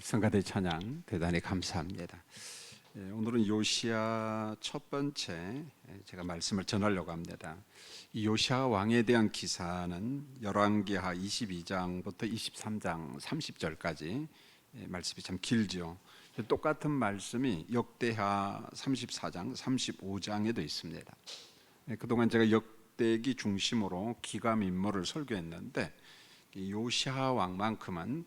성가대 찬양 대단히 감사합니다. 오늘은 요시야 첫 번째 제가 말씀을 전하려고 합니다. 이 요시야 왕에 대한 기사는 열왕기하 22장부터 23장 30절까지 말씀이 참 길죠. 똑같은 말씀이 역대하 34장 35장에도 있습니다. 그동안 제가 역대기 중심으로 기감 인물을 설교했는데 요시야 왕만큼은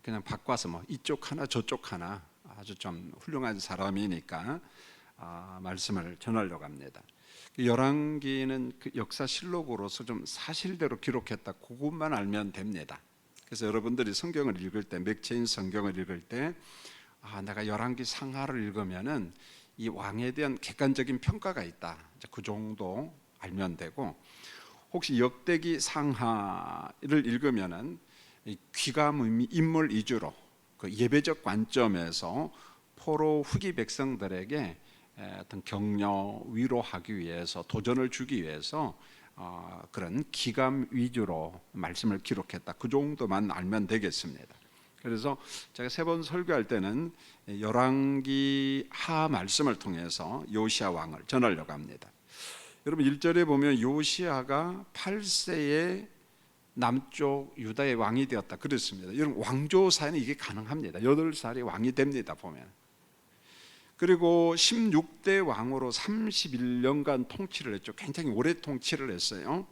그냥 바꿔서 뭐 이쪽 하나 저쪽 하나 아주 좀 훌륭한 사람이니까 말씀을 전하려고 합니다. 열왕기는 그 역사실록으로서 좀 사실대로 기록했다, 그것만 알면 됩니다. 그래서 여러분들이 성경을 읽을 때, 맥체인 성경을 읽을 때 내가 열왕기 상하를 읽으면은 이 왕에 대한 객관적인 평가가 있다, 그 정도 알면 되고, 혹시 역대기 상하를 읽으면은 귀감 인물 위주로 그 예배적 관점에서 포로 후기 백성들에게 어떤 격려, 위로하기 위해서, 도전을 주기 위해서 그런 기감 위주로 말씀을 기록했다, 그 정도만 알면 되겠습니다. 그래서 제가 세 번 설교할 때는 열왕기 하 말씀을 통해서 요시야 왕을 전하려고 합니다. 여러분 1절에 보면 요시야가 8세에 남쪽 유다의 왕이 되었다 그랬습니다. 여러분 왕조사에는 이게 가능합니다. 8살이 왕이 됩니다 보면. 그리고 16대 왕으로 31년간 통치를 했죠. 굉장히 오래 통치를 했어요.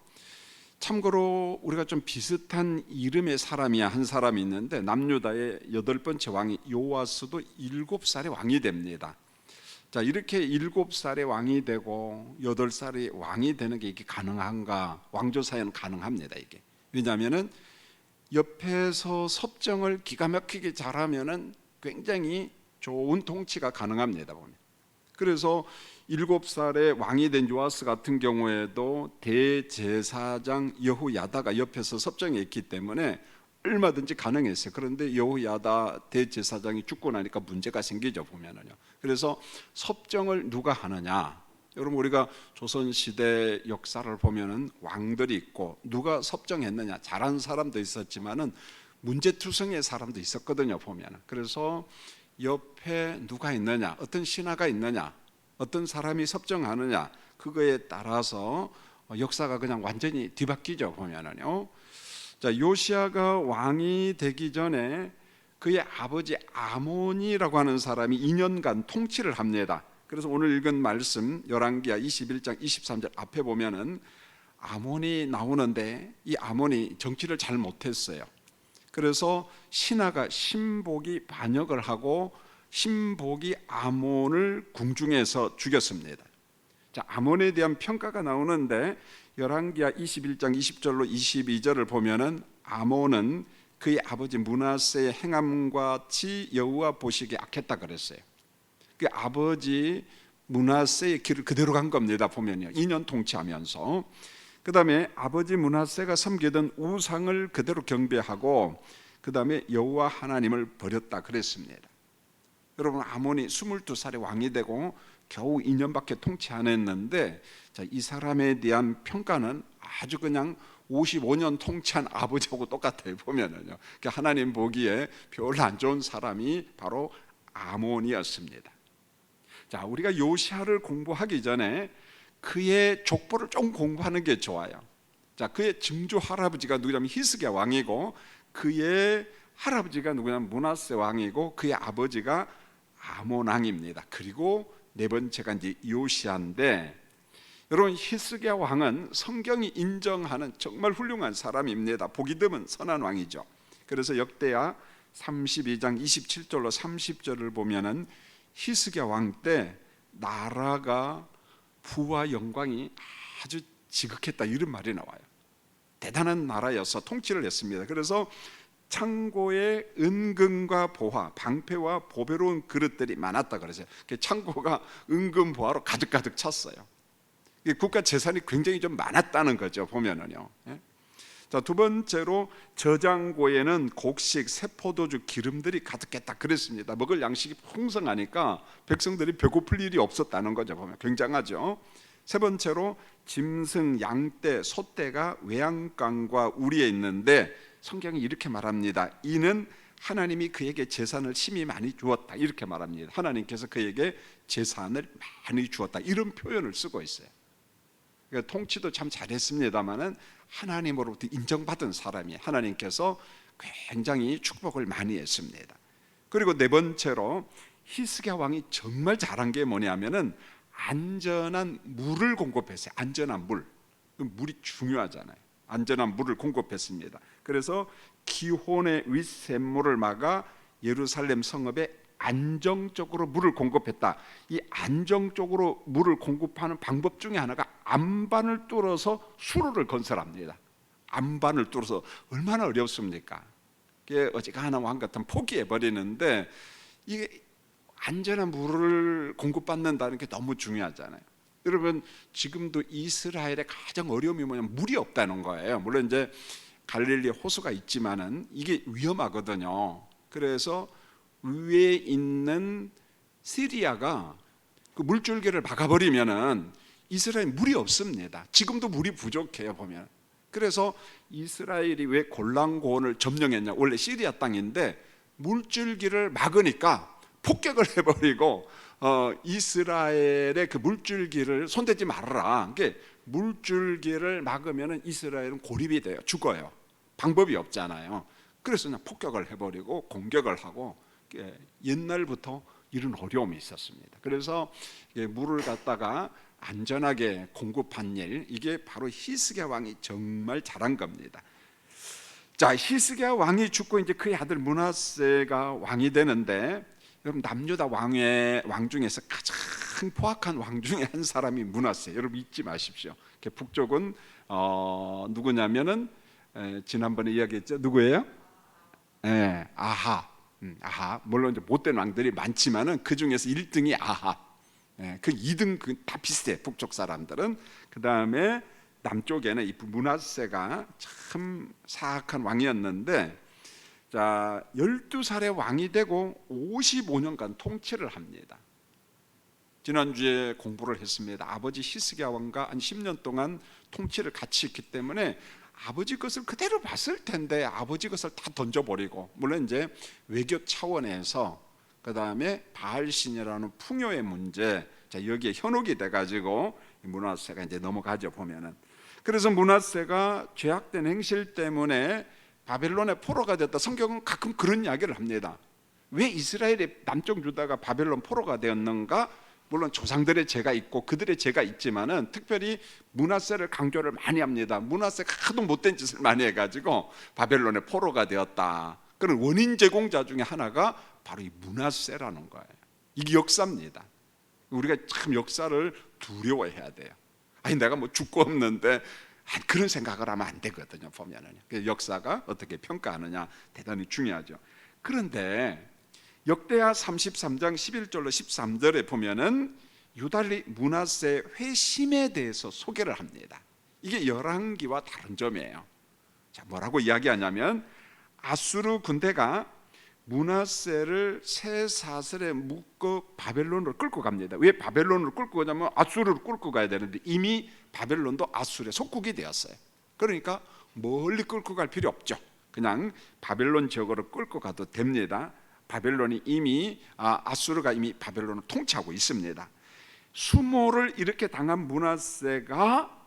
참고로 우리가 좀 비슷한 이름의 사람이 한 사람이 있는데, 남유다의 8번째 왕이 요아스도 7살에 왕이 됩니다. 자, 이렇게 7살에 왕이 되고 8살에 왕이 되는 게 이게 가능한가? 왕조사에는 가능합니다 이게. 왜냐하면은 옆에서 섭정을 기가 막히게 잘하면은 굉장히 좋은 통치가 가능합니다 보면. 그래서 7살에 왕이 된 요아스 같은 경우에도 대제사장 여호야다가 옆에서 섭정했기 때문에 얼마든지 가능했어요. 그런데 여호야다 대제사장이 죽고 나니까 문제가 생기죠 보면은요. 그래서 섭정을 누가 하느냐? 여러분 우리가 조선시대 역사를 보면은 왕들이 있고 누가 섭정했느냐, 잘한 사람도 있었지만은 문제투성이의 사람도 있었거든요 보면은. 그래서 옆에 누가 있느냐, 어떤 신하가 있느냐, 어떤 사람이 섭정하느냐, 그거에 따라서 역사가 그냥 완전히 뒤바뀌죠 보면은요. 자, 요시야가 왕이 되기 전에 그의 아버지 아몬이라고 하는 사람이 2년간 통치를 합니다. 그래서 오늘 읽은 말씀 열왕기하 21장 23절 앞에 보면은 아몬이 나오는데, 이 아몬이 정치를 잘 못했어요. 그래서 신하가 신복이 반역을 하고 신복이 아몬을 궁중에서 죽였습니다. 자, 아몬에 대한 평가가 나오는데 열왕기하 21장 20절로 22절을 보면은 아몬은 그의 아버지 므낫세의 행함과 같이 여호와 보시기에 악했다 그랬어요. 그 아버지 므낫세의 길을 그대로 간 겁니다 보면요. 2년 통치하면서. 그 다음에 아버지 므낫세가 섬기던 우상을 그대로 경배하고, 그 다음에 여호와 하나님을 버렸다 그랬습니다. 여러분 아몬이 22살에 왕이 되고 겨우 2년밖에 통치 안 했는데, 자, 이 사람에 대한 평가는 아주 그냥 55년 통치한 아버지하고 똑같아요 보면은요. 그러니까 하나님 보기에 별로 안 좋은 사람이 바로 아몬이었습니다. 자, 우리가 요시야를 공부하기 전에 그의 족보를 좀 공부하는 게 좋아요. 자, 그의 증조 할아버지가 누구냐면 히스기야 왕이고, 그의 할아버지가 누구냐면 므낫세 왕이고, 그의 아버지가 아몬 왕입니다. 그리고 네 번째가 이제 요시야인데, 여러분 히스기야 왕은 성경이 인정하는 정말 훌륭한 사람입니다. 보기 드문 선한 왕이죠. 그래서 역대하 32장 27절로 30절을 보면은 히스기야 왕 때 나라가 부와 영광이 아주 지극했다, 이런 말이 나와요. 대단한 나라여서 통치를 했습니다. 그래서 창고에 은금과 보화, 방패와 보배로운 그릇들이 많았다 그러죠. 창고가 은금 보화로 가득가득 찼어요. 국가 재산이 굉장히 좀 많았다는 거죠 보면은요. 자, 두 번째로 저장고에는 곡식, 새포도주, 기름들이 가득했다 그랬습니다. 먹을 양식이 풍성하니까 백성들이 배고플 일이 없었다는 거죠 보면. 굉장하죠. 세 번째로 짐승, 양떼, 소떼가 외양간과 우리에 있는데 성경이 이렇게 말합니다. 이는 하나님이 그에게 재산을 심히 많이 주었다 이렇게 말합니다. 하나님께서 그에게 재산을 많이 주었다 이런 표현을 쓰고 있어요. 그러니까 통치도 참 잘했습니다마는 하나님으로부터 인정받은 사람이 하나님께서 굉장히 축복을 많이 했습니다. 그리고 네 번째로 히스기야 왕이 정말 잘한 게 뭐냐면은 안전한 물을 공급했어요. 안전한 물이 중요하잖아요. 안전한 물을 공급했습니다. 그래서 기혼의 윗샘물을 막아 예루살렘 성읍에 안정적으로 물을 공급했다. 이 안정적으로 물을 공급하는 방법 중에 하나가 안반을 뚫어서 수로를 건설합니다. 안반을 뚫어서 얼마나 어렵습니까? 이게 어지간한 왕 같은 포기해 버리는데 이게 안전한 물을 공급받는다는 게 너무 중요하잖아요. 여러분 지금도 이스라엘의 가장 어려움이 뭐냐면 물이 없다는 거예요. 물론 이제 갈릴리 호수가 있지만은 이게 위험하거든요. 그래서 위에 있는 시리아가 그 물줄기를 막아버리면은 이스라엘 물이 없습니다. 지금도 물이 부족해요 보면. 그래서 이스라엘이 왜 골란고원을 점령했냐? 원래 시리아 땅인데 물줄기를 막으니까 폭격을 해버리고 이스라엘의 그 물줄기를 손대지 말아라. 그러니까 물줄기를 막으면 이스라엘은 고립이 돼요. 죽어요. 방법이 없잖아요. 그래서 그냥 폭격을 해버리고 공격을 하고 옛날부터 이런 어려움이 있었습니다. 그래서 물을 갖다가 안전하게 공급한 일, 이게 바로 히스기야 왕이 정말 잘한 겁니다. 자, 히스기야 왕이 죽고 이제 그의 아들 므낫세가 왕이 되는데, 여러분 남유다 왕 중에서 가장 포악한 왕 중에 한 사람이 므낫세. 여러분 잊지 마십시오. 북쪽은 누구냐면은 지난번에 이야기했죠. 누구예요? 아하. 물론 이제 못된 왕들이 많지만은 그 중에서 1등이 아하. 그 2등 다 비슷해. 북쪽 사람들은. 그 다음에 남쪽에는 이 므낫세가 참 사악한 왕이었는데, 자 12살의 왕이 되고 55년간 통치를 합니다. 지난주에 공부를 했습니다. 아버지 히스기야 왕과 한 10년 동안 통치를 같이 했기 때문에 아버지 것을 그대로 봤을 텐데 아버지 것을 다 던져버리고, 물론 이제 외교 차원에서 그 다음에 바알신이라는 풍요의 문제, 자 여기에 현혹이 돼가지고 므낫세가 이제 넘어가죠 보면은. 그래서 므낫세가 죄악된 행실 때문에 바벨론의 포로가 됐다. 성경은 가끔 그런 이야기를 합니다. 왜 이스라엘의 남쪽 유다가 바벨론 포로가 되었는가? 물론 조상들의 죄가 있고 그들의 죄가 있지만은 특별히 므낫세를 강조를 많이 합니다. 므낫세가 하도 못된 짓을 많이 해가지고 바벨론의 포로가 되었다. 그런 원인 제공자 중에 하나가 바로 이 므낫세라는 거예요. 이게 역사입니다. 우리가 참 역사를 두려워해야 돼요. 아니 내가 뭐 죽고 없는데 그런 생각을 하면 안 되거든요. 보면은 역사가 어떻게 평가하느냐 대단히 중요하죠. 그런데 역대하 33장 11절로 13절에 보면은 유달리 므낫세의 회심에 대해서 소개를 합니다. 이게 열왕기와 다른 점이에요. 자, 뭐라고 이야기하냐면 아수르 군대가 므낫세를 새 사슬에 묶어 바벨론으로 끌고 갑니다. 왜 바벨론으로 끌고 가냐면 아수르로 끌고 가야 되는데 이미 바벨론도 아수르의 속국이 되었어요. 그러니까 멀리 끌고 갈 필요 없죠. 그냥 바벨론 지역으로 끌고 가도 됩니다. 바벨론이 이미 아수르가 이미 바벨론을 통치하고 있습니다. 수모를 이렇게 당한 므낫세가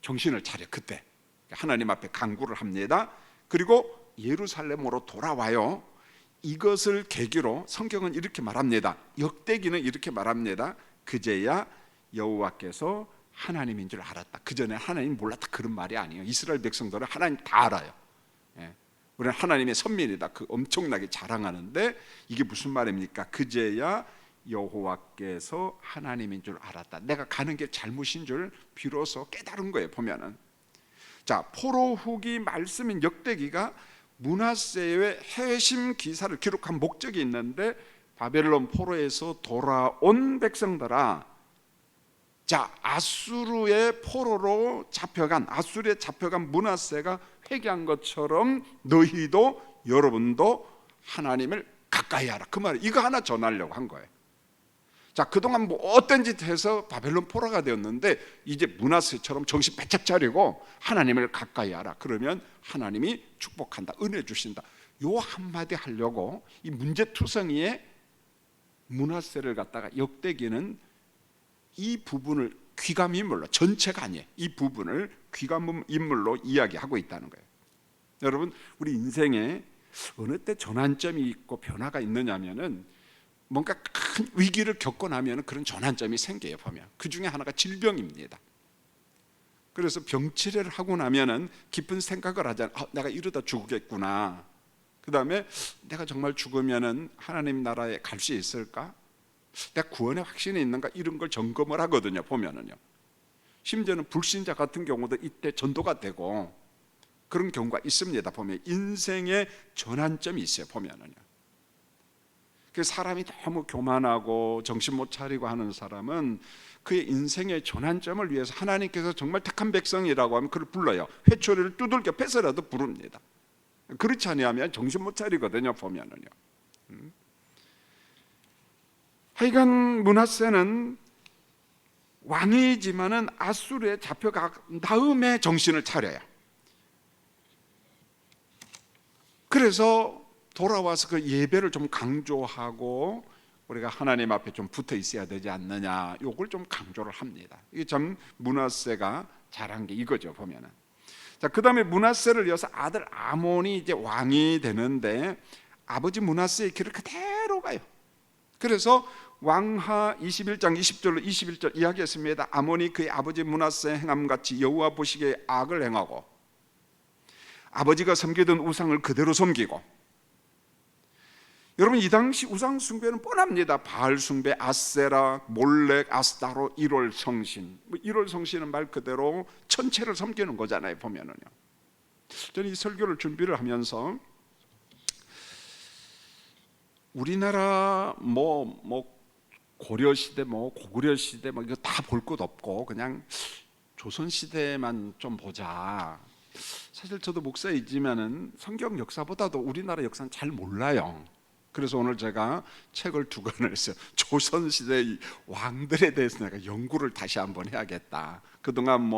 정신을 차려 그때 하나님 앞에 간구를 합니다. 그리고 예루살렘으로 돌아와요. 이것을 계기로 성경은 이렇게 말합니다. 역대기는 이렇게 말합니다. 그제야 여호와께서 하나님인 줄 알았다. 그 전에 하나님 몰랐다 그런 말이 아니에요. 이스라엘 백성들은 하나님 다 알아요. 우리는 하나님의 선민이다 그 엄청나게 자랑하는데 이게 무슨 말입니까? 그제야 여호와께서 하나님인 줄 알았다. 내가 가는 게 잘못인 줄 비로소 깨달은 거예요. 보면은 자 포로 후기 말씀인 역대기가 므낫세의 회심 기사를 기록한 목적이 있는데 바벨론 포로에서 돌아온 백성들아, 자 아수르의 포로로 잡혀간 므낫세가 회개한 것처럼 너희도 여러분도 하나님을 가까이 하라. 그 말을 이거 하나 전하려고 한 거예요. 자 그동안 뭐 어떤 짓 해서 바벨론 포로가 되었는데 이제 므낫세처럼 정신 바짝 차리고 하나님을 가까이 하라. 그러면 하나님이 축복한다, 은혜 주신다. 요 한마디 하려고 이 문제투성이의 므낫세를 갖다가 역대기는 이 부분을 귀감인물로, 전체가 아니에요, 이 부분을 귀감인물로 이야기하고 있다는 거예요. 여러분, 우리 인생에 어느 때 전환점이 있고 변화가 있느냐면은 뭔가 큰 위기를 겪고 나면 그런 전환점이 생겨요. 보면 그 중에 하나가 질병입니다. 그래서 병치레를 하고 나면은 깊은 생각을 하잖아요. 내가 이러다 죽겠구나. 그 다음에 내가 정말 죽으면은 하나님 나라에 갈 수 있을까? 내가 구원의 확신이 있는가? 이런 걸 점검을 하거든요. 보면은요. 심지어는 불신자 같은 경우도 이때 전도가 되고 그런 경우가 있습니다. 보면 인생의 전환점이 있어요. 보면은요. 그 사람이 너무 교만하고 정신 못 차리고 하는 사람은 그의 인생의 전환점을 위해서 하나님께서 정말 택한 백성이라고 하면 그를 불러요. 회초리를 두들겨 패서라도 부릅니다. 그렇지 아니하면 정신 못 차리거든요. 보면은요. 하여간 므낫세는 왕이지만은 아수르에 잡혀간 다음에 정신을 차려요. 그래서 돌아와서 그 예배를 좀 강조하고 우리가 하나님 앞에 좀 붙어 있어야 되지 않느냐, 요걸 좀 강조를 합니다. 이게 참 므낫세가 잘한 게 이거죠. 보면은. 자, 그 다음에 므낫세를 이어서 아들 아몬이 이제 왕이 되는데 아버지 므낫세의 길을 그대로 가요. 그래서 왕하 21장 20절로 21절 이야기했습니다. 아몬이 그의 아버지 므낫세 행함같이 여호와 보시기에 악을 행하고 아버지가 섬기던 우상을 그대로 섬기고. 여러분, 이 당시 우상 숭배는 뻔합니다. 바알 숭배, 아세라, 몰렉, 아스타로, 1월 성신. 1월 성신은 말 그대로 천체를 섬기는 거잖아요. 보면은요. 저는 이 설교를 준비를 하면서 우리나라 고려 시대, 고구려 시대 이거 다 볼 것 없고 그냥 조선 시대만 좀 보자. 사실 저도 목사이지만은 성경 역사보다도 우리나라 역사는 잘 몰라요. 그래서 오늘 제가 책을 2권을 했어요. 조선시대 왕들에 대해서 내가 연구를 다시 한번 해야겠다. 그동안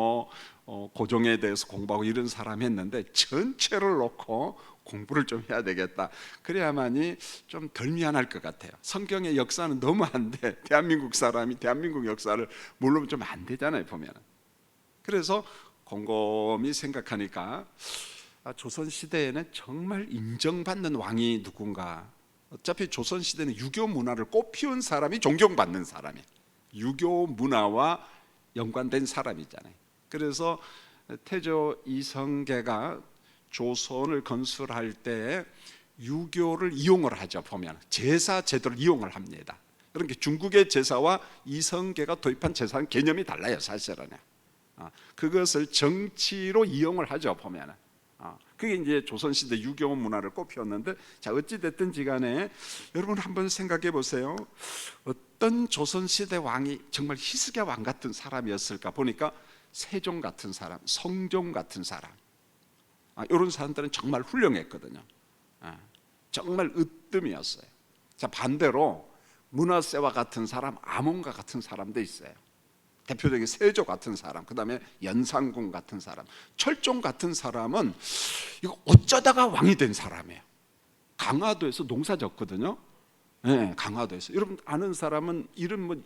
고종에 대해서 공부하고 이런 사람 했는데 전체를 놓고 공부를 좀 해야 되겠다. 그래야만이 좀 덜 미안할 것 같아요. 성경의 역사는 너무 안 돼. 대한민국 사람이 대한민국 역사를 모르면 좀 안 되잖아요. 보면. 그래서 곰곰이 생각하니까 조선시대에는 정말 인정받는 왕이 누군가. 어차피 조선시대는 유교 문화를 꽃피운 사람이 존경받는 사람이에요. 유교 문화와 연관된 사람이잖아요. 그래서 태조 이성계가 조선을 건설할 때 유교를 이용을 하죠. 보면 제사 제도를 이용을 합니다. 그러니까 중국의 제사와 이성계가 도입한 제사는 개념이 달라요. 사실은 그것을 정치로 이용을 하죠. 보면은 그게 이제 조선시대 유교 문화를 꽃피웠는데, 자, 어찌됐든지 간에 여러분 한번 생각해 보세요. 어떤 조선시대 왕이 정말 희스기야 왕 같은 사람이었을까 보니까 세종 같은 사람, 성종 같은 사람, 이런 사람들은 정말 훌륭했거든요. 정말 으뜸이었어요. 자, 반대로 므낫세와 같은 사람, 아몬과 같은 사람도 있어요. 대표적인 세조 같은 사람, 그 다음에 연산군 같은 사람, 철종 같은 사람은 이거 어쩌다가 왕이 된 사람이에요. 강화도에서 농사 졌거든요. 네, 강화도에서. 여러분 아는 사람은 이름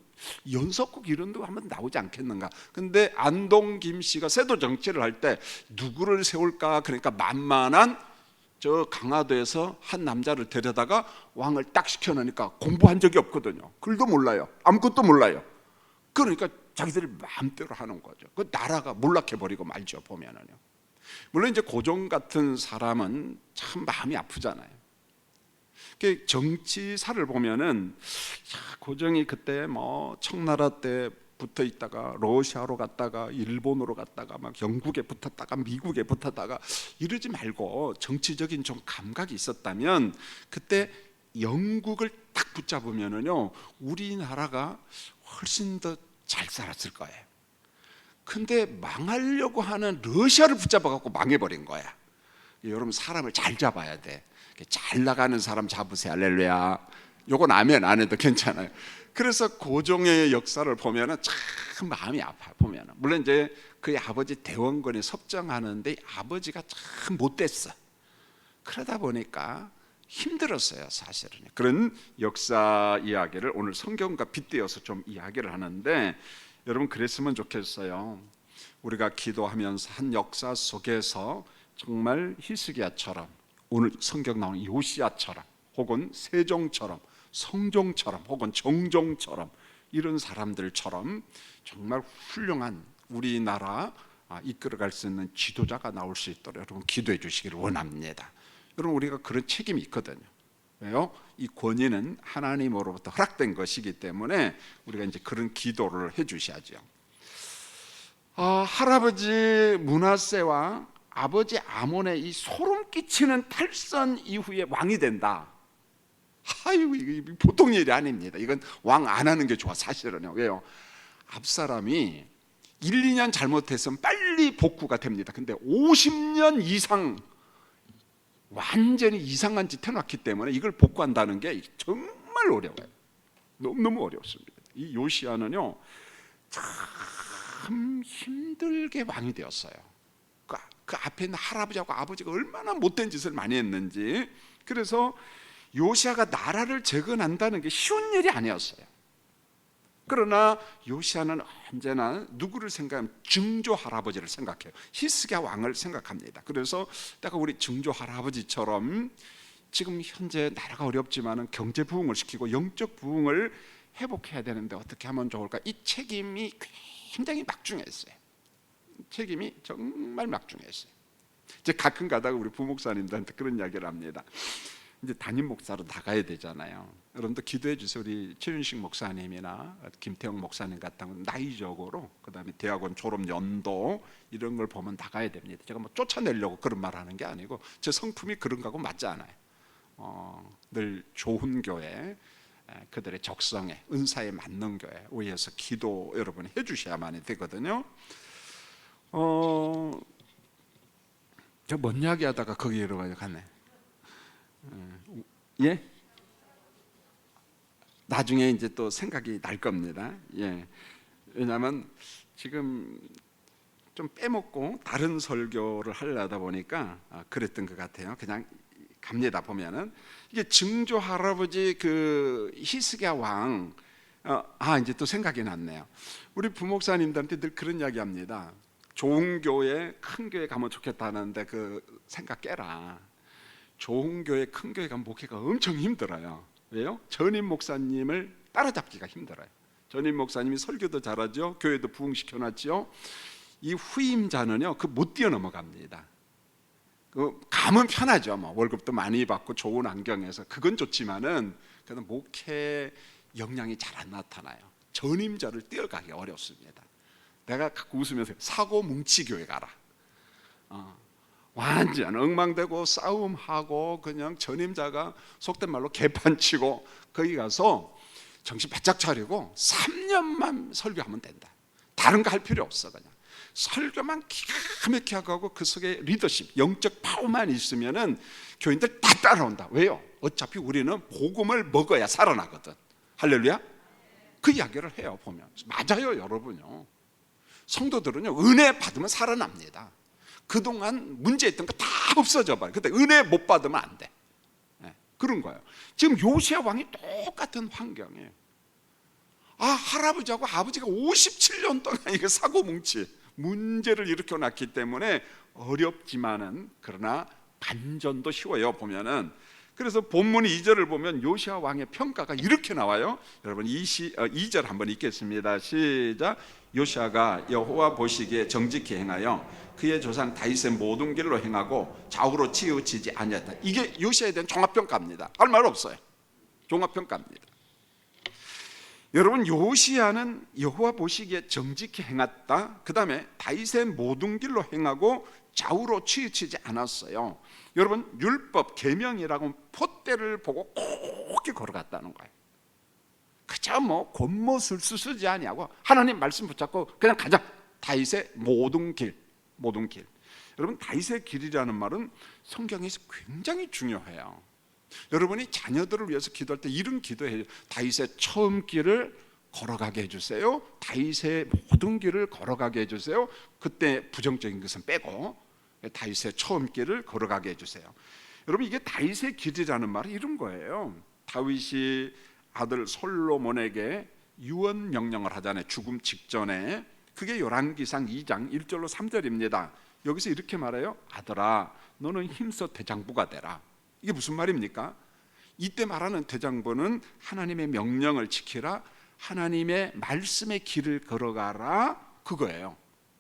연석국 이런 데 한번 나오지 않겠는가. 근데 안동 김씨가 세도 정치를 할 때 누구를 세울까, 그러니까 만만한 저 강화도에서 한 남자를 데려다가 왕을 딱 시켜놓으니까 공부한 적이 없거든요. 글도 몰라요. 아무것도 몰라요. 그러니까 자기들이 마음대로 하는 거죠. 그 나라가 몰락해버리고 말죠. 보면은요. 물론 이제 고종 같은 사람은 참 마음이 아프잖아요. 정치사를 보면은 고종이 그때 청나라 때 붙어 있다가 러시아로 갔다가 일본으로 갔다가 막 영국에 붙었다가 미국에 붙었다가 이러지 말고 정치적인 좀 감각이 있었다면 그때 영국을 딱 붙잡으면은요 우리나라가 훨씬 더 잘 살았을 거예요. 근데 망하려고 하는 러시아를 붙잡아 갖고 망해버린 거야. 여러분 사람을 잘 잡아야 돼. 잘 나가는 사람 잡으세요. 할렐루야. 요건 아멘 안 해도 괜찮아요. 그래서 고종의 역사를 보면은 참 마음이 아파요. 보면은 물론 이제 그의 아버지 대원군이 섭정하는데 아버지가 참 못됐어. 그러다 보니까 힘들었어요, 사실은. 그런 역사 이야기를 오늘 성경과 빗대어서 좀 이야기를 하는데, 여러분 그랬으면 좋겠어요. 우리가 기도하면서 한 역사 속에서 정말 히스기야처럼, 오늘 성경 나오는 요시야처럼, 혹은 세종처럼, 성종처럼, 혹은 정종처럼, 이런 사람들처럼 정말 훌륭한 우리나라 이끌어갈 수 있는 지도자가 나올 수 있도록 여러분 기도해 주시기를 원합니다. 여러분 우리가 그런 책임이 있거든요. 왜요? 이 권위는 하나님으로부터 허락된 것이기 때문에 우리가 이제 그런 기도를 해 주셔야죠. 할아버지 므낫세와 아버지 아몬의 이 소름 끼치는 탈선 이후에 왕이 된다. 아이고, 이게 보통 일이 아닙니다. 이건 왕 안 하는 게 좋아, 사실은요. 왜요? 앞사람이 1, 2년 잘못했으면 빨리 복구가 됩니다. 근데 50년 이상 완전히 이상한 짓 해놨기 때문에 이걸 복구한다는 게 정말 어려워요. 너무 어렵습니다. 이 요시야는요 참 힘들게 왕이 되었어요. 그 앞에 있는 할아버지하고 아버지가 얼마나 못된 짓을 많이 했는지. 그래서 요시야가 나라를 재건한다는 게 쉬운 일이 아니었어요. 그러나 요시야는 언제나 누구를 생각하면 증조 할아버지를 생각해요. 히스기야 왕을 생각합니다. 그래서 내가 우리 증조 할아버지처럼 지금 현재 나라가 어렵지만 경제 부흥을 시키고 영적 부흥을 회복해야 되는데 어떻게 하면 좋을까? 이 책임이 굉장히 막중했어요. 책임이 정말 막중했어요. 이제 가끔 가다가 우리 부목사님들한테 그런 이야기를 합니다. 이제 담임 목사로 나가야 되잖아요. 여러분도 기도해 주세요. 우리 최윤식 목사님이나 김태형 목사님 같은 나이적으로, 그다음에 대학원 졸업 연도 이런 걸 보면 나가야 됩니다. 제가 뭐 쫓아내려고 그런 말 하는 게 아니고 제 성품이 그런 거하고 맞지 않아요. 늘 좋은 교회, 그들의 적성에 은사에 맞는 교회 위해서 기도 여러분이 해주셔야만 되거든요. 저 뭔 이야기하다가 거기로 갔네. 예? 나중에 이제 또 생각이 날 겁니다. 예. 왜냐하면 지금 좀 빼먹고 다른 설교를 하려다 보니까 그랬던 것 같아요. 그냥 갑니다. 보면은 이게 증조 할아버지 그 히스기야 왕, 이제 또 생각이 났네요. 우리 부목사님들한테 늘 그런 이야기합니다. 좋은 교회, 큰 교회 가면 좋겠다는데 그 생각 깨라. 좋은 교회, 큰 교회 가면 목회가 엄청 힘들어요. 왜요? 전임 목사님을 따라잡기가 힘들어요. 전임 목사님이 설교도 잘하죠, 교회도 부흥시켜놨죠. 이 후임자는요, 그 못 뛰어넘어갑니다. 그 가면 편하죠. 뭐 월급도 많이 받고 좋은 환경에서 그건 좋지만은 그래도 목회 역량이 잘 안 나타나요. 전임자를 뛰어가기 어렵습니다. 내가 갖고 웃으면서 사고 뭉치 교회 가라. 완전 엉망되고 싸움하고 그냥 전임자가 속된 말로 개판치고 거기 가서 정신 바짝 차리고 3년만 설교하면 된다. 다른 거 할 필요 없어. 그냥 설교만 기가 막히게 하고 그 속에 리더십, 영적 파워만 있으면은 교인들 다 따라온다. 왜요? 어차피 우리는 복음을 먹어야 살아나거든. 할렐루야. 그 이야기를 해요. 보면 맞아요, 여러분요. 성도들은요 은혜 받으면 살아납니다. 그동안 문제했던 거 다 없어져 봐요. 근데 은혜 못 받으면 안 돼. 그런 거예요. 지금 요시야 왕이 똑같은 환경이에요. 할아버지하고 아버지가 57년 동안 이거 사고뭉치 문제를 일으켜 놨기 때문에 어렵지만은 그러나 반전도 쉬워요. 보면은 그래서 본문 2절을 보면 요시야 왕의 평가가 이렇게 나와요. 여러분 2절 한번 읽겠습니다. 시작. 요시야가 여호와 보시기에 정직히 행하여 그의 조상 다윗의 모든 길로 행하고 좌우로 치우치지 아니었다. 이게 요시야에 대한 종합평가입니다. 할 말 없어요. 종합평가입니다. 여러분 요시야는 여호와 보시기에 정직히 행했다. 그 다음에 다윗의 모든 길로 행하고 좌우로 치우치지 않았어요. 여러분 율법 계명이라고 폿대를 보고 곱게 걸어갔다는 거예요. 그저 뭐 곤모술수쓰지 아니하고 하나님 말씀 붙잡고 그냥 가자. 다윗의 모든 길. 여러분 다윗의 길이라는 말은 성경에서 굉장히 중요해요. 여러분이 자녀들을 위해서 기도할 때 이런 기도해요. 다윗의 처음 길을 걸어가게 해주세요. 다윗의 모든 길을 걸어가게 해주세요. 그때 부정적인 것은 빼고 다윗의 처음 길을 걸어가게 해주세요. 여러분, 이게 다윗의 길이라는 말이 이런 거예요. 다윗이 아들 솔로몬에게 유언 명령을 하잖아요. 죽음 직전에. 그게 열왕기상 2장 1절로 3절입니다. 여기서 이렇게 말해요. 아들아, 너는 힘써 대장부가 되라. 이게 무슨 말입니까? 이때 말하는 대장부는 하나님의 명령을 지키라, 하나님의 말씀의 길을 걸어가라, 그거예요.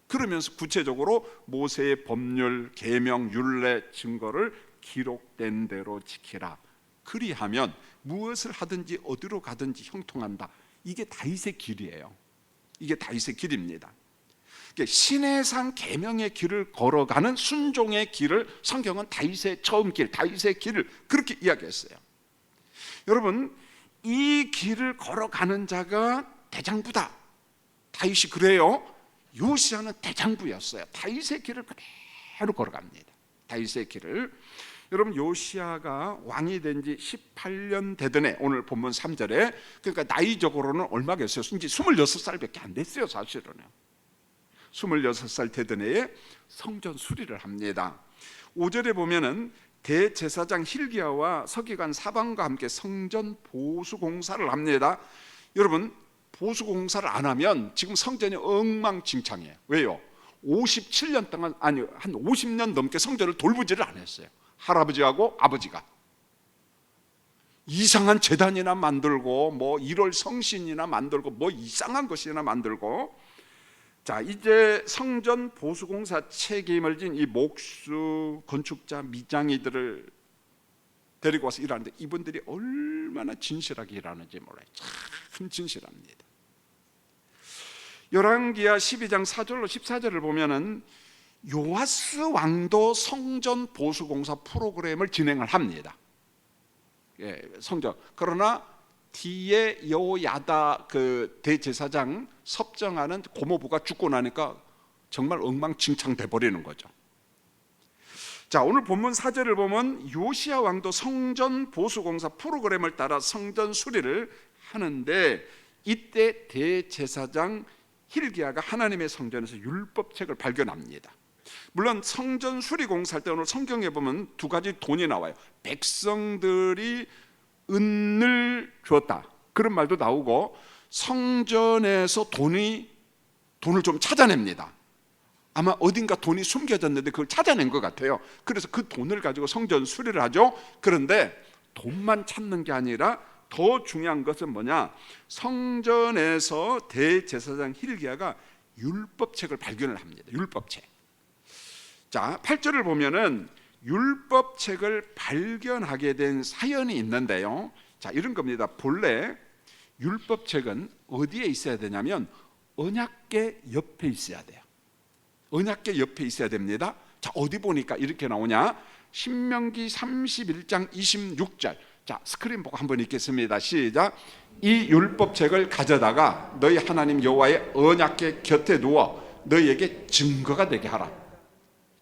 그러면서 구체적으로 모세의 법률, 계명, 율례, 증거를 기록된 대로 지키라. 그리하면 무엇을 하든지 어디로 가든지 형통한다. 이게 다윗의 길이에요. 이게 다윗의 길입니다. 시내산 계명의 길을 걸어가는 순종의 길을 성경은 다윗의 처음 길, 다윗의 길을 그렇게 이야기했어요. 여러분, 이 길을 걸어가는 자가 대장부다. 다윗이 그래요. 요시야는 대장부였어요. 다윗의 길을 그대로 걸어갑니다. 다윗의 길을. 여러분, 요시야가 왕이 된 지 18년 되던 해, 오늘 본문 3절에, 그러니까 나이적으로는 얼마겠어요? 이제 26살밖에 안 됐어요. 사실은 26살 되던 해에 성전 수리를 합니다. 5절에 보면은 대제사장 힐기야와 서기관 사방과 함께 성전 보수 공사를 합니다. 여러분, 보수 공사를 안 하면 지금 성전이 엉망진창이에요. 왜요? 57년 동안, 아니 한 50년 넘게 성전을 돌보지를 안 했어요. 할아버지하고 아버지가 이상한 제단이나 만들고, 뭐 1월 성신이나 만들고, 뭐 이상한 것이나 만들고. 자, 이제 성전 보수공사 책임을 진 이 목수, 건축자, 미장이들을 데리고 와서 일하는데, 이분들이 얼마나 진실하게 일하는지 몰라요. 참 진실합니다. 열왕기하 12장 4절로 14절을 보면은 요아스 왕도 성전 보수공사 프로그램을 진행을 합니다. 예, 성전. 그러나 뒤에 여호야다 그 대제사장 섭정하는 고모부가 죽고 나니까 정말 엉망진창 돼버리는 거죠. 자, 오늘 본문 4절을 보면 요시야 왕도 성전 보수공사 프로그램을 따라 성전 수리를 하는데, 이때 대제사장 힐기야가 하나님의 성전에서 율법책을 발견합니다. 물론 성전 수리 공사할 때 오늘 성경에 보면 두 가지 돈이 나와요. 백성들이 은을 주었다, 그런 말도 나오고, 성전에서 돈을 좀 찾아냅니다. 아마 어딘가 돈이 숨겨졌는데 그걸 찾아낸 것 같아요. 그래서 그 돈을 가지고 성전 수리를 하죠. 그런데 돈만 찾는 게 아니라 더 중요한 것은 뭐냐, 성전에서 대제사장 힐기야가 율법책을 발견을 합니다. 율법책. 자, 8절을 보면은 율법책을 발견하게 된 사연이 있는데요. 자, 이런 겁니다. 본래 율법책은 어디에 있어야 되냐면 언약궤 옆에 있어야 돼요. 언약궤 옆에 있어야 됩니다. 자, 어디 보니까 이렇게 나오냐? 신명기 31장 26절. 자, 스크린 보고 한번 읽겠습니다. 시작. 이 율법책을 가져다가 너희 하나님 여호와의 언약궤 곁에 두어 너희에게 증거가 되게 하라.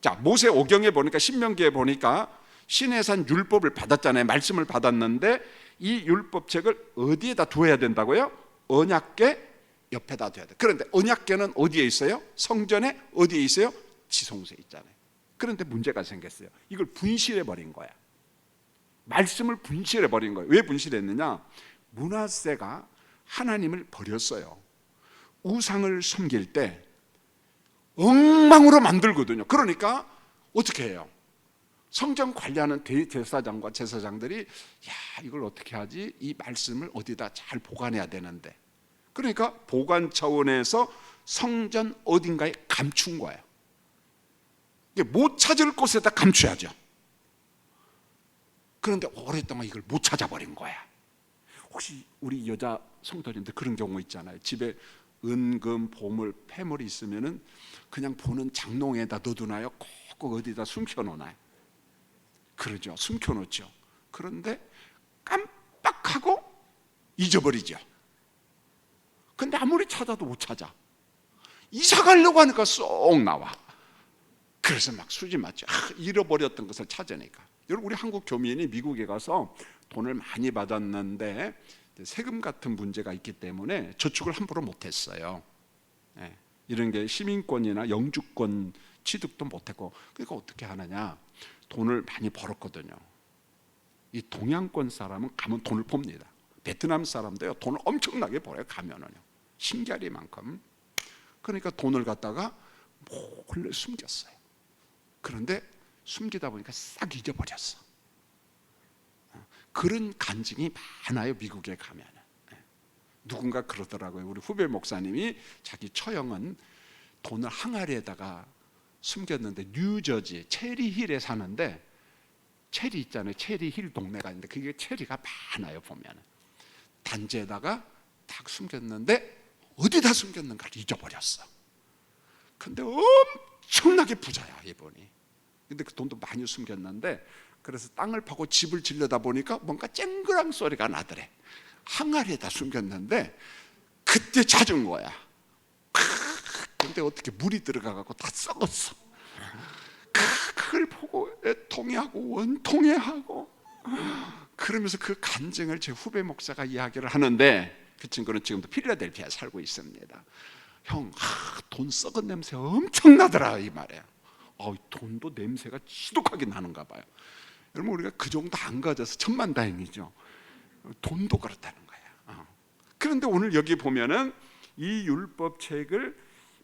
자, 모세 오경에 보니까, 신명기에 보니까 시내산 율법을 받았잖아요. 말씀을 받았는데 이 율법책을 어디에다 두어야 된다고요? 언약궤 옆에다 둬야 돼. 그런데 언약궤는 어디에 있어요? 성전에 어디에 있어요? 지성소에 있잖아요. 그런데 문제가 생겼어요. 이걸 분실해 버린 거야. 말씀을 분실해 버린 거예요. 왜 분실했느냐? 므낫세가 하나님을 버렸어요. 우상을 섬길 때 엉망으로 만들거든요. 그러니까 어떻게 해요? 성전 관리하는 대제사장과 제사장들이, 야, 이걸 어떻게 하지? 이 말씀을 어디다 잘 보관해야 되는데. 그러니까 보관 차원에서 성전 어딘가에 감춘 거예요. 못 찾을 곳에다 감춰야죠. 그런데 오랫동안 이걸 못 찾아버린 거야. 혹시 우리 여자 성도님들 그런 경우 있잖아요. 집에 은금, 보물, 폐물이 있으면은 그냥 보는 장롱에다 넣어두나요? 꼭 어디다 숨겨놓나요? 그러죠. 숨겨놓죠. 그런데 깜빡하고 잊어버리죠. 근데 아무리 찾아도 못 찾아. 이사 가려고 하니까 쏙 나와. 그래서 막 수지 맞죠. 잃어버렸던 것을 찾으니까. 여러분, 우리 한국 교민이 미국에 가서 돈을 많이 받았는데 세금 같은 문제가 있기 때문에 저축을 함부로 못했어요. 이런 게 시민권이나 영주권 취득도 못했고, 그러니까 어떻게 하느냐, 돈을 많이 벌었거든요. 이 동양권 사람은 가면 돈을 봅니다. 베트남 사람도요 돈을 엄청나게 벌어요. 가면은요 신기하리만큼. 그러니까 돈을 갖다가 몰래 숨겼어요. 그런데 숨기다 보니까 싹 잊어버렸어. 그런 간증이 많아요. 미국에 가면. 누군가 그러더라고요. 우리 후배 목사님이 자기 처형은 돈을 항아리에다가 숨겼는데 뉴저지 체리힐에 사는데, 체리 있잖아요. 체리힐 동네가 있는데 그게 체리가 많아요. 보면 단지에다가 딱 숨겼는데 어디다 숨겼는가를 잊어버렸어. 근데 엄청나게 부자야 이분이. 근데 그 돈도 많이 숨겼는데, 그래서 땅을 파고 집을 지려다 보니까 뭔가 쨍그랑 소리가 나더래. 항아리에다 숨겼는데 그때 찾은 거야. 근데 어떻게 물이 들어가갖고 다 썩었어. 그걸 보고 애통해하고 원통해하고, 그러면서 그 간증을 제 후배 목사가 이야기를 하는데, 그 친구는 지금도 필라델피아에 살고 있습니다. 형, 돈 썩은 냄새 엄청나더라 이 말이에요. 돈도 냄새가 지독하게 나는가 봐요. 여러분, 우리가 그 정도 안 가져서 천만다행이죠. 돈도 그렇다는 거예요. 그런데 오늘 여기 보면은 이 율법책을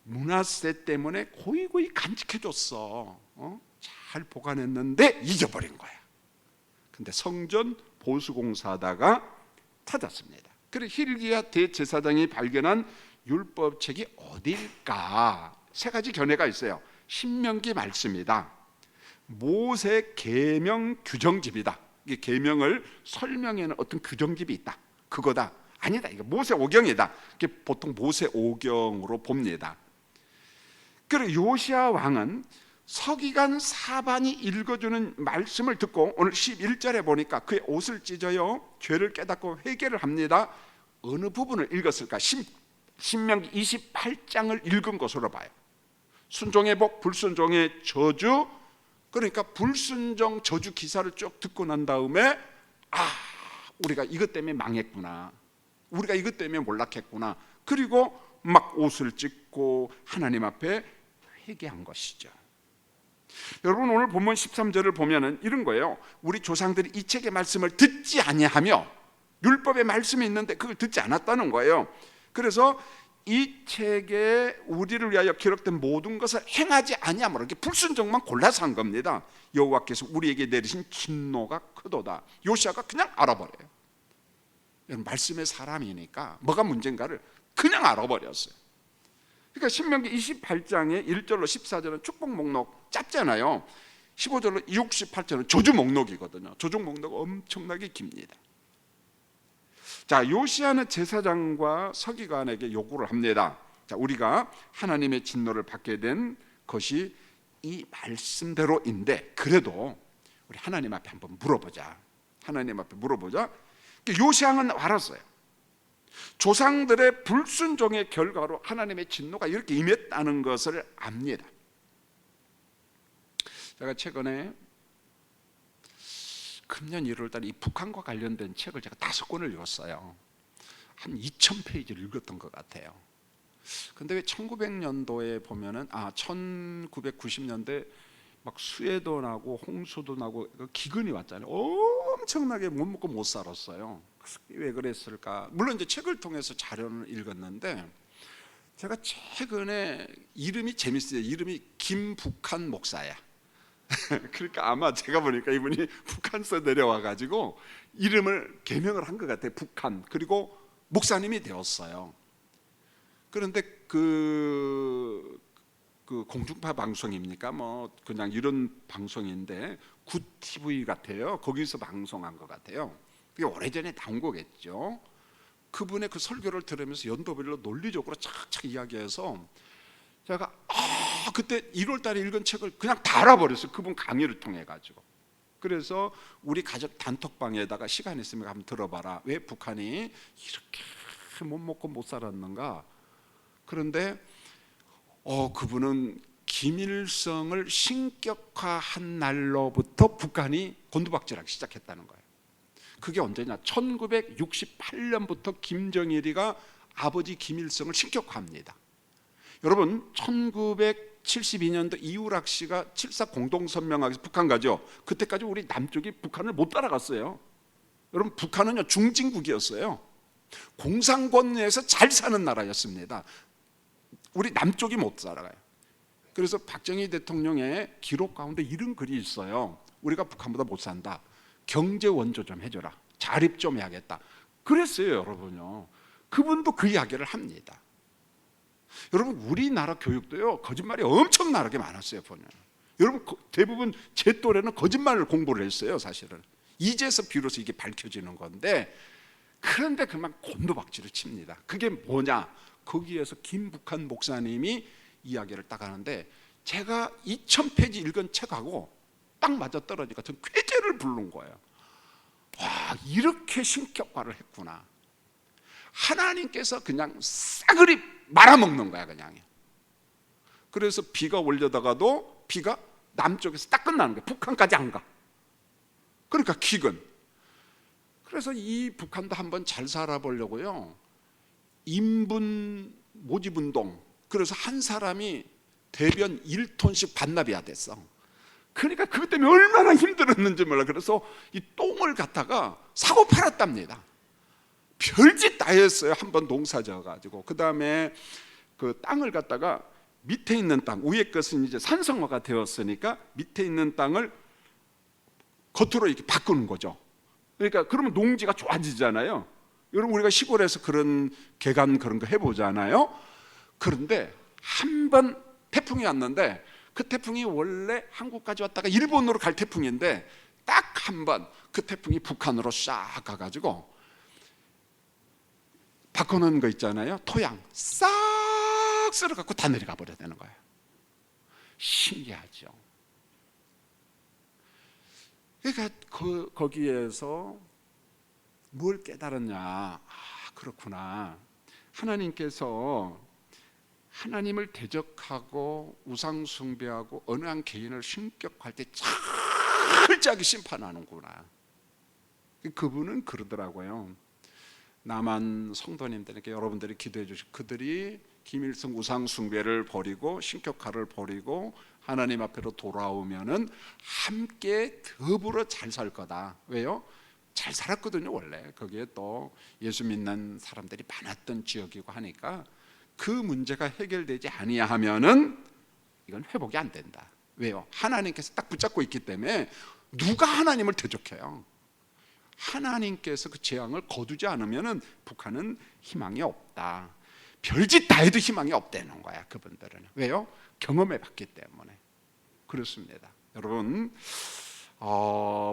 므낫세 때문에 고이고이 간직해줬어. 잘 보관했는데 잊어버린 거야. 근데 성전 보수공사하다가 찾았습니다. 그래서 hil기야 대제사장이 발견한 율법책이 어딜까? 세 가지 견해가 있어요. 신명기 말씀이다, 모세 계명 규정집이다. 이게 계명을 설명하는 어떤 규정집이 있다, 그거다. 아니다, 이거 모세 오경이다. 이게 보통 모세 오경으로 봅니다. 그리고 요시야 왕은 서기관 사반이 읽어주는 말씀을 듣고 오늘 11절에 보니까 그의 옷을 찢어요 죄를 깨닫고 회개를 합니다. 어느 부분을 읽었을까? 신명기 28장을 읽은 것으로 봐요. 순종의 복, 불순종의 저주. 그러니까 불순종 저주 기사를 쭉 듣고 난 다음에 우리가 이것 때문에 망했구나, 우리가 이것 때문에 몰락했구나. 그리고 막 옷을 찢고 하나님 앞에 회개한 것이죠. 여러분, 오늘 본문 13절을 보면은 이런 거예요. 우리 조상들이 이 책의 말씀을 듣지 아니하며, 율법의 말씀이 있는데 그걸 듣지 않았다는 거예요. 그래서 이 책에 우리를 위하여 기록된 모든 것을 행하지 아니함으로, 이렇게 불순종만 골라서 한 겁니다. 여호와께서 우리에게 내리신 진노가 크도다. 요시야가 그냥 알아버려요. 말씀의 사람이니까 뭐가 문제인가를 그냥 알아버렸어요. 그러니까 신명기 28장의 1절로 14절은 축복 목록 짧잖아요. 15절로 68절은 저주 목록이거든요. 저주 목록 엄청나게 깁니다. 자, 요시야는 제사장과 서기관에게 요구를 합니다. 자, 우리가 하나님의 진노를 받게 된 것이 이 말씀대로인데, 그래도 우리 하나님 앞에 한번 물어보자. 하나님 앞에 물어보자. 요시야는 알았어요. 조상들의 불순종의 결과로 하나님의 진노가 이렇게 임했다는 것을 압니다. 제가 최근에 금년 1월달에 이 북한과 관련된 책을 제가 5권을 읽었어요. 한 2000페이지를 읽었던 것 같아요. 근데 왜 1900년도에 보면은 1990년대 막 수해도 나고 홍수도 나고 기근이 왔잖아요. 엄청나게 못 먹고 못 살았어요. 왜 그랬을까? 물론 이제 책을 통해서 자료를 읽었는데, 제가 최근에 이름이 재밌어요. 이름이 김북한 목사야. 그러니까 아마 제가 보니까 이분이 북한서 내려와 가지고 이름을 개명을 한 것 같아요. 북한. 그리고 목사님이 되었어요. 그런데 그 공중파 방송입니까? 뭐 그냥 이런 방송인데 굿TV 같아요. 거기서 방송한 것 같아요. 그게 오래전에 나온 거겠죠. 그분의 그 설교를 들으면서 연도별로 논리적으로 착착 이야기해서 제가 그때 1월 달에 읽은 책을 그냥 다 알아버렸어요. 그분 강의를 통해 가지고. 그래서 우리 가족 단톡방에다가 시간 있으면 한번 들어봐라. 왜 북한이 이렇게 못 먹고 못 살았는가. 그런데 그분은 김일성을 신격화한 날로부터 북한이 곤두박질하기 시작했다는 거예요. 그게 언제냐? 1968년부터 김정일이가 아버지 김일성을 신격화합니다. 여러분, 1970 72년도 이우락 씨가 7.4 공동선명하게서 북한 가죠. 그때까지 우리 남쪽이 북한을 못 따라갔어요. 여러분, 북한은요 중진국이었어요. 공산권 내에서 잘 사는 나라였습니다. 우리 남쪽이 못 따라가요. 그래서 박정희 대통령의 기록 가운데 이런 글이 있어요. 우리가 북한보다 못 산다. 경제 원조 좀 해줘라. 자립 좀 해야겠다. 그랬어요, 여러분요. 그분도 그 이야기를 합니다. 여러분, 우리나라 교육도요 거짓말이 엄청나게 많았어요. 보면 여러분, 대부분 제 또래는 거짓말을 공부를 했어요. 사실은 이제서 비로소 이게 밝혀지는 건데, 그런데 그만 곤두박질을 칩니다. 그게 뭐냐? 거기에서 김북한 목사님이 이야기를 딱 하는데, 제가 2000페이지 읽은 책하고 딱 맞아떨어지니까 전 쾌재를 부른 거예요. 와, 이렇게 신격화를 했구나. 하나님께서 그냥 싸그리 말아먹는 거야, 그냥. 그래서 비가 올려다가도 비가 남쪽에서 딱 끝나는 거야. 북한까지 안 가. 그러니까 기근. 그래서 이 북한도 한번 잘 살아보려고요, 인분 모집운동, 그래서 한 사람이 대변 1톤씩 반납해야 됐어. 그러니까 그것 때문에 얼마나 힘들었는지 몰라. 그래서 이 똥을 갖다가 사고 팔았답니다. 별짓 다 했어요. 한번 농사 져가지고. 그 다음에 그 땅을 갖다가 밑에 있는 땅, 위에 것은 이제 산성화가 되었으니까 밑에 있는 땅을 겉으로 이렇게 바꾸는 거죠. 그러니까 그러면 농지가 좋아지잖아요. 여러분, 우리가 시골에서 그런 개간 그런 거 해보잖아요. 그런데 한 번 태풍이 왔는데, 그 태풍이 원래 한국까지 왔다가 일본으로 갈 태풍인데, 딱 한 번 그 태풍이 북한으로 싹 가가지고 바꿔놓은 거 있잖아요. 토양 싹 쓸어갖고 다 내려가 버려야 되는 거예요. 신기하죠. 그러니까 거기에서 뭘 깨달았냐? 아, 그렇구나. 하나님께서 하나님을 대적하고 우상 숭배하고 어느 한 개인을 신격화할 때 철저하게 심판하는구나. 그분은 그러더라고요. 남한 성도님들에게 여러분들이 기도해 주시고, 그들이 김일성 우상 숭배를 버리고 신격화를 버리고 하나님 앞으로 돌아오면은 함께 더불어 잘 살 거다. 왜요? 잘 살았거든요. 원래 거기에 또 예수 믿는 사람들이 많았던 지역이고 하니까 그 문제가 해결되지 아니하면은 이건 회복이 안 된다. 왜요? 하나님께서 딱 붙잡고 있기 때문에. 누가 하나님을 대적해요? 하나님께서 그 재앙을 거두지 않으면은 북한은 희망이 없다. 별짓 다 해도 희망이 없다는 거야, 그분들은. 왜요? 경험해 봤기 때문에. 그렇습니다. 여러분,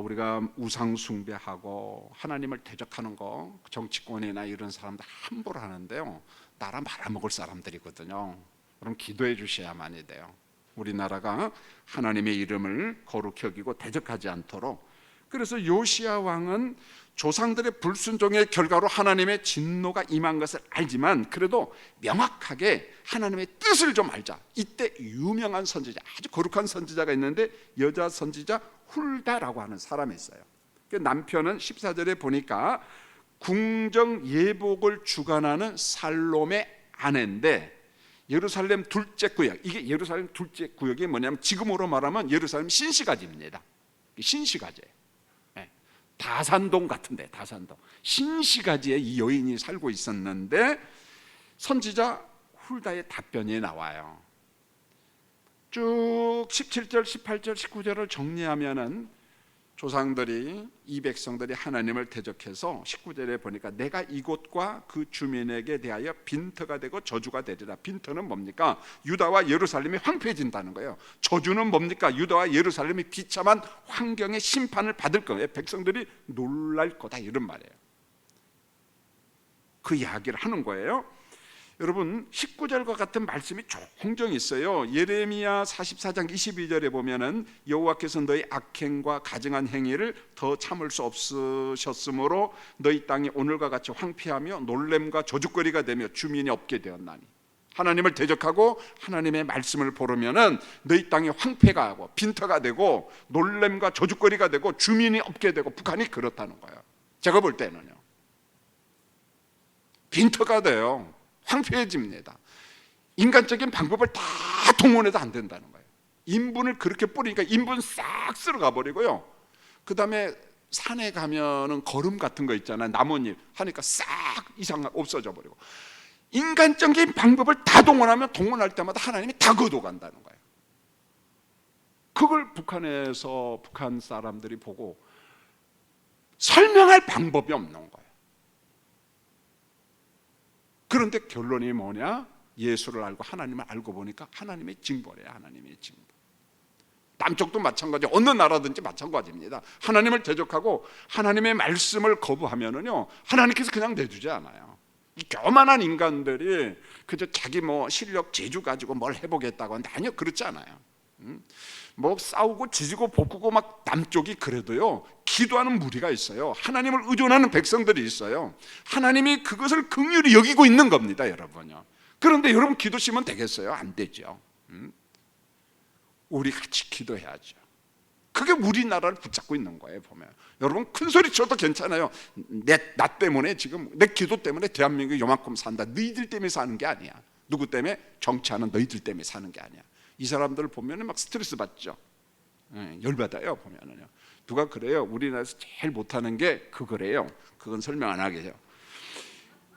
우리가 우상 숭배하고 하나님을 대적하는 거 정치권이나 이런 사람들 함부로 하는데요, 나라 말아먹을 사람들이거든요. 그럼 기도해 주셔야만이 돼요. 우리나라가 하나님의 이름을 거룩히 여기고 대적하지 않도록. 그래서 요시야 왕은 조상들의 불순종의 결과로 하나님의 진노가 임한 것을 알지만, 그래도 명확하게 하나님의 뜻을 좀 알자. 이때 유명한 선지자, 아주 거룩한 선지자가 있는데, 여자 선지자 훌다라고 하는 사람이 있어요. 남편은 14절에 보니까 궁정 예복을 주관하는 살롬의 아내인데, 예루살렘 둘째 구역, 이게 예루살렘 둘째 구역이 뭐냐면 지금으로 말하면 예루살렘 신시가지입니다. 신시가지예요. 다산동 같은데, 다산동 신시가지에 이 여인이 살고 있었는데, 선지자 훌다의 답변이 나와요. 쭉 17절, 18절, 19절을 정리하면은 조상들이, 이 백성들이 하나님을 대적해서 19절에 보니까 내가 이곳과 그 주민에게 대하여 빈터가 되고 저주가 되리라. 빈터는 뭡니까? 유다와 예루살렘이 황폐해진다는 거예요. 저주는 뭡니까? 유다와 예루살렘이 비참한 환경의 심판을 받을 거예요. 백성들이 놀랄 거다, 이런 말이에요. 그 이야기를 하는 거예요. 여러분, 19절과 같은 말씀이 종종 있어요. 예레미야 44장 22절에 보면은 여호와께서 너희 악행과 가증한 행위를 더 참을 수 없으셨으므로 너희 땅이 오늘과 같이 황폐하며 놀램과 저주거리가 되며 주민이 없게 되었나니. 하나님을 대적하고 하나님의 말씀을 보르면은 너희 땅이 황폐가 하고 빈터가 되고 놀램과 저주거리가 되고 주민이 없게 되고. 북한이 그렇다는 거예요. 제가 볼 때는요, 빈터가 돼요. 황폐해집니다. 인간적인 방법을 다 동원해도 안 된다는 거예요. 인분을 그렇게 뿌리니까 인분 싹 쓸어가 버리고요. 그 다음에 산에 가면은 거름 같은 거 있잖아요. 나뭇잎 하니까 싹 이상 없어져 버리고, 인간적인 방법을 다 동원하면 동원할 때마다 하나님이 다 거둬간다는 거예요. 그걸 북한 사람들이 보고 설명할 방법이 없는 거예요. 그런데 결론이 뭐냐? 예수를 알고 하나님을 알고 보니까 하나님의 징벌이에요. 하나님의 징벌. 남쪽도 마찬가지, 어느 나라든지 마찬가지입니다. 하나님을 대적하고 하나님의 말씀을 거부하면은요, 하나님께서 그냥 내주지 않아요. 이 교만한 인간들이 그저 자기 뭐 실력 재주 가지고 뭘 해보겠다고 하는데, 아니요, 그렇지 않아요. 뭐 싸우고 지지고 볶고 막 남쪽이 그래도요, 기도하는 무리가 있어요. 하나님을 의존하는 백성들이 있어요. 하나님이 그것을 긍휼히 여기고 있는 겁니다, 여러분요. 그런데 여러분 기도시면 되겠어요? 안 되죠. 우리 같이 기도해야죠. 그게 우리나라를 붙잡고 있는 거예요. 보면 여러분 큰 소리 쳐도 괜찮아요. 나 때문에, 지금 내 기도 때문에 대한민국이 요만큼 산다. 너희들 때문에 사는 게 아니야. 누구 때문에? 정치하는 너희들 때문에 사는 게 아니야. 이 사람들 보면 막 스트레스 받죠. 열받아요. 보면은요. 누가 그래요? 우리나라에서 제일 못하는 게 그거래요. 그건 설명 안 하게요.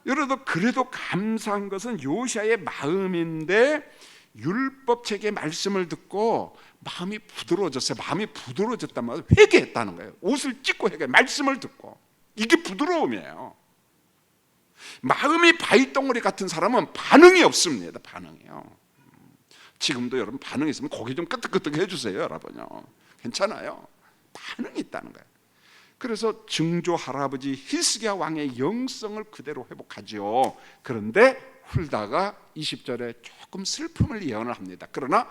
여러분 그래도 감사한 것은 요시아의 마음인데, 율법책의 말씀을 듣고 마음이 부드러워졌어요. 마음이 부드러워졌단 말이에요. 회개했다는 거예요. 옷을 찢고 회개, 말씀을 듣고. 이게 부드러움이에요. 마음이 바위덩어리 같은 사람은 반응이 없습니다. 반응이요. 지금도 여러분 반응이 있으면 고개 좀 끄덕끄덕 해주세요. 여러분요. 괜찮아요. 반응이 있다는 거예요. 그래서 증조 할아버지 히스기야 왕의 영성을 그대로 회복하죠. 그런데 훌다가 20절에 조금 슬픔을 예언을 합니다. 그러나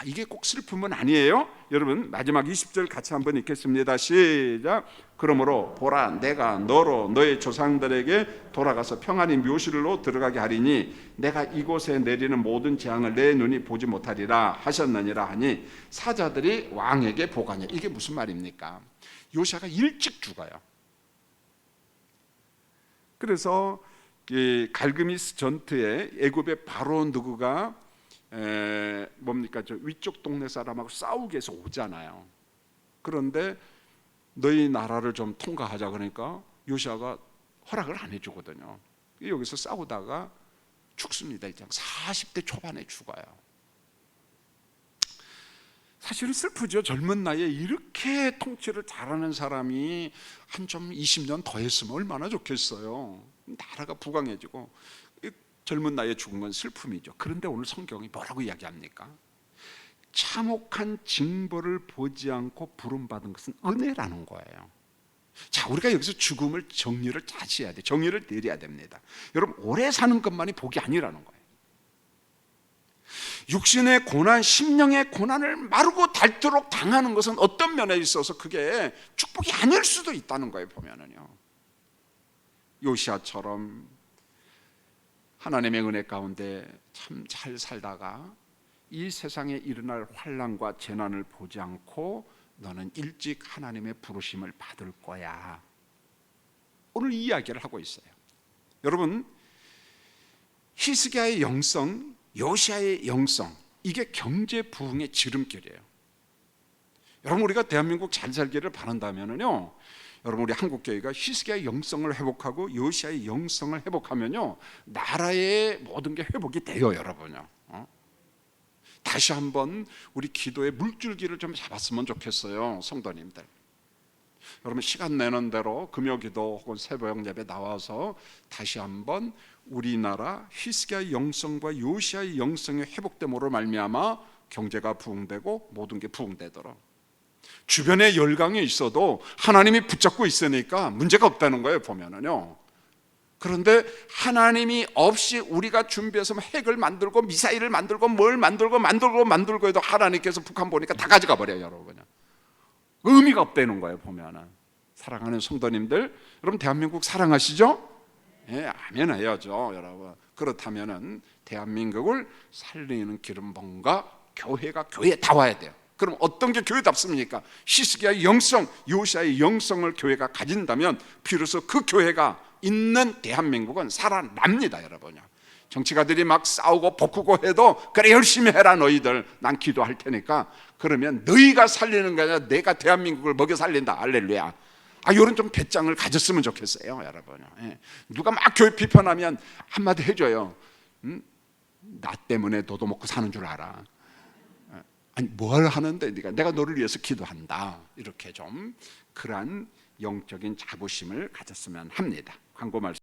이게 꼭 슬픔은 아니에요. 여러분 마지막 20절 같이 한번 읽겠습니다. 시작. 그러므로 보라, 내가 너로 너의 조상들에게 돌아가서 평안히 묘실로 들어가게 하리니 내가 이곳에 내리는 모든 재앙을 내 눈이 보지 못하리라 하셨느니라 하니 사자들이 왕에게 보가냐. 이게 무슨 말입니까? 요시아가 일찍 죽어요. 그래서 이 갈그미스 전투에 애굽의 바로 누구가 뭡니까? 저 위쪽 동네 사람하고 싸우기 위해서 오잖아요. 그런데 너희 나라를 좀 통과하자 그러니까 요시아가 허락을 안 해주거든요. 여기서 싸우다가 죽습니다. 40대 초반에 죽어요. 사실은 슬프죠. 젊은 나이에 이렇게 통치를 잘하는 사람이 한 좀 20년 더 했으면 얼마나 좋겠어요. 나라가 부강해지고. 젊은 나이에 죽은 건 슬픔이죠. 그런데 오늘 성경이 뭐라고 이야기합니까? 참혹한 징벌을 보지 않고 부름받은 것은 은혜라는 거예요. 자, 우리가 여기서 죽음을 정리를 다시 해야 돼. 정리를 내려야 됩니다. 여러분 오래 사는 것만이 복이 아니라는 거예요. 육신의 고난, 심령의 고난을 마르고 닳도록 당하는 것은 어떤 면에 있어서 그게 축복이 아닐 수도 있다는 거예요. 보면은요, 요시아처럼 하나님의 은혜 가운데 참 잘 살다가 이 세상에 일어날 환난과 재난을 보지 않고 너는 일찍 하나님의 부르심을 받을 거야. 오늘 이 이야기를 하고 있어요. 여러분 히스기야의 영성, 요시아의 영성, 이게 경제 부흥의 지름길이에요. 여러분 우리가 대한민국 잘 살기를 바란다면요, 여러분 우리 한국교회가 히스기야의 영성을 회복하고 요시아의 영성을 회복하면요, 나라의 모든 게 회복이 돼요. 여러분요. 다시 한번 우리 기도의 물줄기를 좀 잡았으면 좋겠어요. 성도님들, 여러분 시간 내는 대로 금요기도 혹은 새벽 예배 나와서 다시 한번 우리나라 히스기야의 영성과 요시아의 영성의 회복됨으로 말미암아 경제가 부흥되고 모든 게 부흥되도록, 주변에 열강이 있어도 하나님이 붙잡고 있으니까 문제가 없다는 거예요. 보면은요. 그런데 하나님이 없이 우리가 준비해서 핵을 만들고 미사일을 만들고 뭘 만들고 해도 하나님께서 북한 보니까 다 가져가 버려요. 여러분 의미가 없다는 거예요. 보면은. 사랑하는 성도님들, 여러분 대한민국 사랑하시죠? 예, 아멘 해야죠. 여러분 그렇다면은 대한민국을 살리는 길은 뭔가 교회가 교회다워야 돼요. 그럼 어떤 게 교회답습니까? 히스기야의 영성, 요시아의 영성을 교회가 가진다면 비로소 그 교회가 있는 대한민국은 살아납니다. 여러분요. 정치가들이 막 싸우고 볶고 해도 그래 열심히 해라 너희들, 난 기도할 테니까. 그러면 너희가 살리는 게 아니라 내가 대한민국을 먹여 살린다. 할렐루야. 이런 좀 배짱을 가졌으면 좋겠어요, 여러분. 누가 막 교회 비판하면 한마디 해줘요. 나 때문에 너도 먹고 사는 줄 알아. 아니 뭘 하는데 내가 너를 위해서 기도한다. 이렇게 좀 그러한 영적인 자부심을 가졌으면 합니다. 광고 말씀.